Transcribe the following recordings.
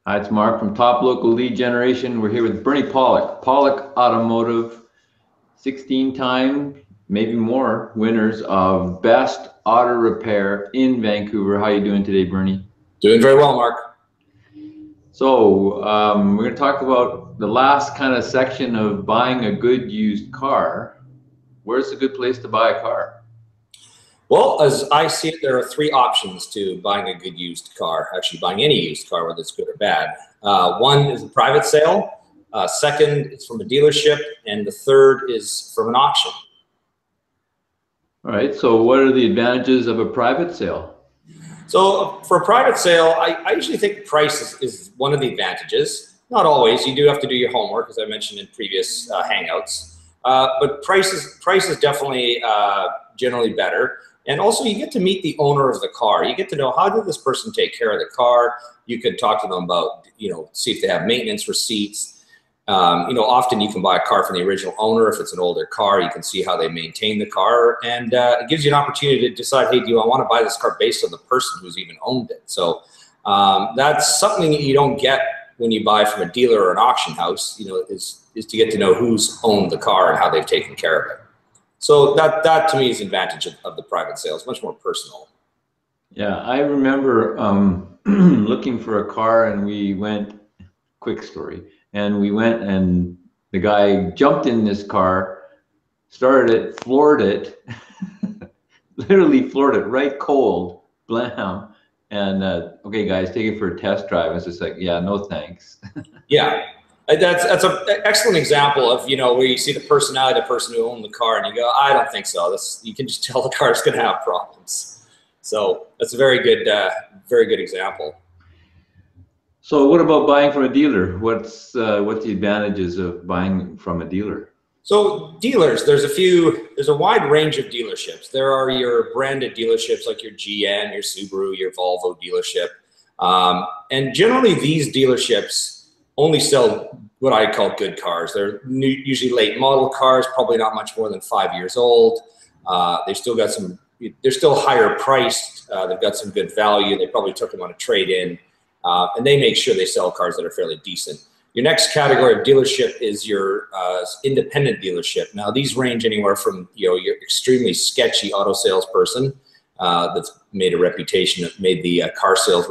Hi, it's Mark from Top Local Lead Generation. We're here with Bernie Pollock, Pollock Automotive, 16-time, maybe more, winners of Best Auto Repair in Vancouver. How are you doing today, Bernie? Doing very well, Mark. So we're going to talk about the last kind of section of buying a good used car. Where's a good place to buy a car? Well, as I see it, there are three options to buying a good used car, actually buying any used car, whether it's good or bad. One is a private sale, second is from a dealership, and the third is from an auction. All right, so what are the advantages of a private sale? So for a private sale, I usually think price is one of the advantages. Not always, you do have to do your homework, as I mentioned in previous Hangouts. But price is definitely generally better. And also you get to meet the owner of the car. You get to know, how did this person take care of the car? You could talk to them about, see if they have maintenance receipts. Often you can buy a car from the original owner. If it's an older car, you can see how they maintain the car. And it gives you an opportunity to decide, hey, do I want to buy this car based on the person who's even owned it? So that's something that you don't get when you buy from a dealer or an auction house, is to get to know who's owned the car and how they've taken care of it. So that to me is the advantage of the private sale. It's much more personal. Yeah, I remember looking for a car, and we went, quick story, and we went and the guy jumped in this car, started it, floored it, literally floored it right cold, blam. And okay, guys, take it for a test drive. It's just like, yeah, no thanks. Yeah. That's an excellent example of, where you see the personality of the person who owned the car and you go, I don't think so. You can just tell the car is going to have problems. So that's a very good example. So what about buying from a dealer? What's the advantages of buying from a dealer? So dealers, there's a wide range of dealerships. There are your branded dealerships like your GM, your Subaru, your Volvo dealership. And generally these dealerships only sell what I call good cars. They're usually late model cars, probably not much more than 5 years old. They're still higher priced. They've got some good value. They probably took them on a trade-in. And they make sure they sell cars that are fairly decent. Your next category of dealership is your independent dealership. Now these range anywhere from your extremely sketchy auto salesperson that's made a reputation, made the car sales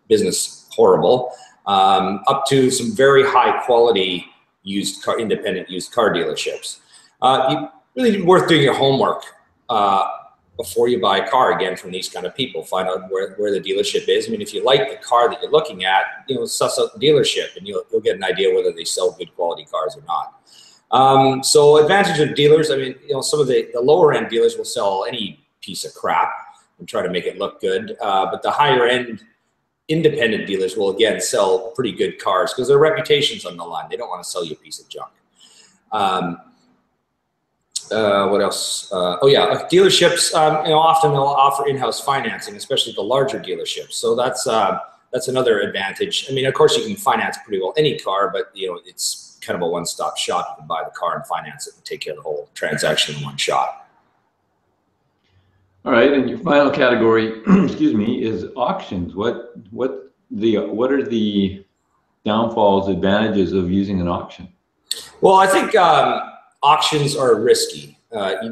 business horrible, up to some very high quality independent used car dealerships. You really worth doing your homework before you buy a car, again, from these kind of people. Find out where the dealership is. I mean, if you like the car that you're looking at, suss out the dealership and you'll get an idea whether they sell good quality cars or not. So advantage of dealers, I mean, some of the lower end dealers will sell any piece of crap and try to make it look good. But the higher end independent dealers will, again, sell pretty good cars because their reputation's on the line. They don't want to sell you a piece of junk. What else? Dealerships, often they'll offer in-house financing, especially the larger dealerships. So that's another advantage. I mean, of course, you can finance pretty well any car, but it's kind of a one-stop shop. You can buy the car and finance it and take care of the whole transaction in one shot. All right, and your final category, excuse me, is auctions. What are the downfalls, advantages of using an auction? Well, I think auctions are risky.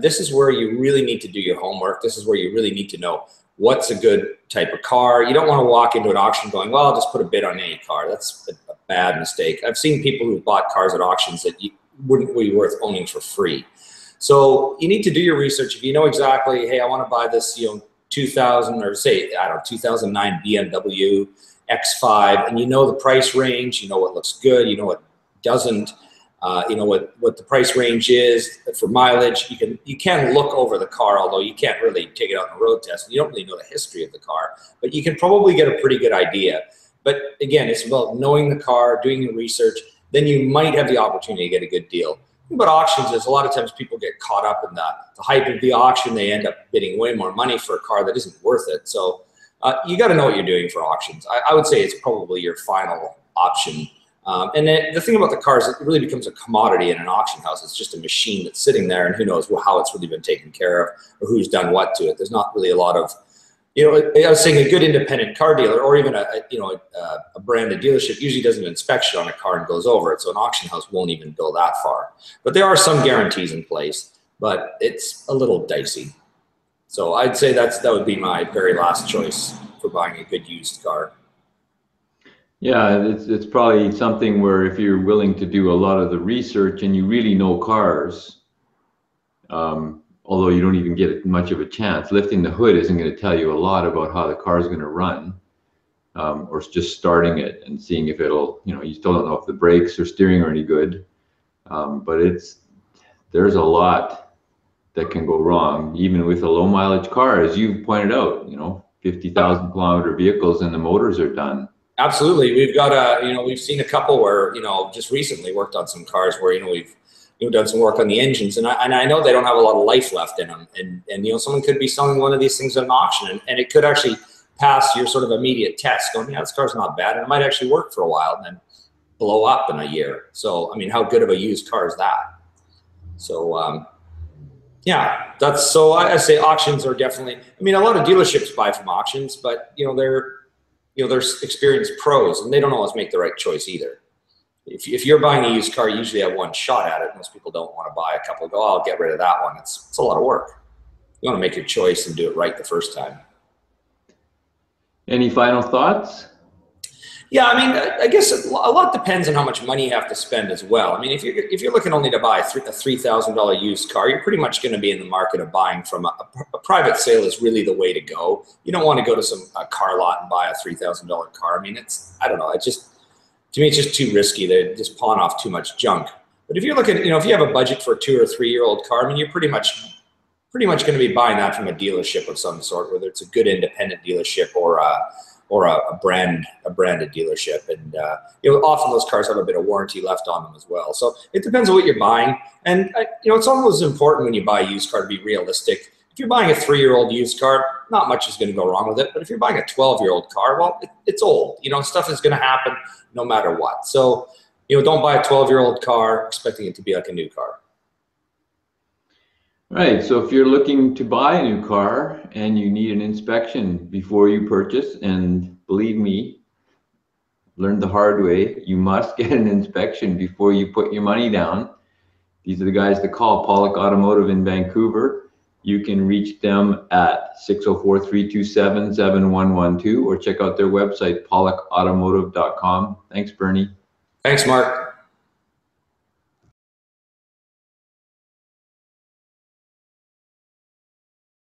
This is where you really need to do your homework. This is where you really need to know what's a good type of car. You don't want to walk into an auction going, well, I'll just put a bid on any car. That's a bad mistake. I've seen people who bought cars at auctions that wouldn't be worth owning for free. So you need to do your research. If you know exactly, hey, I want to buy this, 2000 or say, 2009 BMW X5, and you know the price range, you know what looks good, you know what doesn't, what the price range is for mileage. You can look over the car, although you can't really take it out on the road test. You don't really know the history of the car, but you can probably get a pretty good idea. But again, it's about knowing the car, doing your research. Then you might have the opportunity to get a good deal. But auctions is a lot of times people get caught up in the hype of the auction. They end up bidding way more money for a car that isn't worth it. So you got to know what you're doing for auctions. I would say it's probably your final option. And then the thing about the cars, it really becomes a commodity in an auction house. It's just a machine that's sitting there, and who knows how it's really been taken care of or who's done what to it. There's not really a lot of I was saying a good independent car dealer, or even a branded dealership, usually does an inspection on a car and goes over it. So an auction house won't even go that far. But there are some guarantees in place, but it's a little dicey. So I'd say that would be my very last choice for buying a good used car. Yeah, it's probably something where if you're willing to do a lot of the research and you really know cars, although you don't even get much of a chance, lifting the hood isn't going to tell you a lot about how the car is going to run, or just starting it and seeing if it'll, you still don't know if the brakes or steering are any good. But there's a lot that can go wrong, even with a low mileage car, as you pointed out, 50,000 kilometer vehicles and the motors are done. Absolutely. We've got we've seen a couple where, just recently worked on some cars where, we've done some work on the engines, and I know they don't have a lot of life left in them, and someone could be selling one of these things at an auction, and it could actually pass your sort of immediate test, going, yeah, this car's not bad, and it might actually work for a while, and then blow up in a year. So, I mean, how good of a used car is that? So, yeah, so I say auctions are definitely, a lot of dealerships buy from auctions, but they're experienced pros, and they don't always make the right choice either. If you're buying a used car, you usually have one shot at it. Most people don't want to buy a couple, go, oh, I'll get rid of that one. It's a lot of work. You want to make your choice and do it right the first time. Any final thoughts? Yeah, I guess a lot depends on how much money you have to spend as well. If you're looking only to buy a $3,000 used car, you're pretty much going to be in the market of buying from a private sale is really the way to go. You don't want to go to a car lot and buy a $3,000 car. I don't know. To me, it's just too risky. They just pawn off too much junk. But if you're looking, if you have a budget for a 2 or 3 year old car, you're pretty much going to be buying that from a dealership of some sort, whether it's a good independent dealership or a branded dealership. And often those cars have a bit of warranty left on them as well. So it depends on what you're buying. And it's almost important when you buy a used car to be realistic. If you're buying a 3-year-old used car, not much is going to go wrong with it. But if you're buying a 12-year-old car, well, it's old. Stuff is going to happen no matter what. So, don't buy a 12-year-old car expecting it to be like a new car. Right. So if you're looking to buy a new car and you need an inspection before you purchase, and believe me, learned the hard way, you must get an inspection before you put your money down. These are the guys to call, Pollock Automotive in Vancouver. You can reach them at 604-327-7112 or check out their website, pollockautomotive.com. Thanks, Bernie. Thanks, Mark.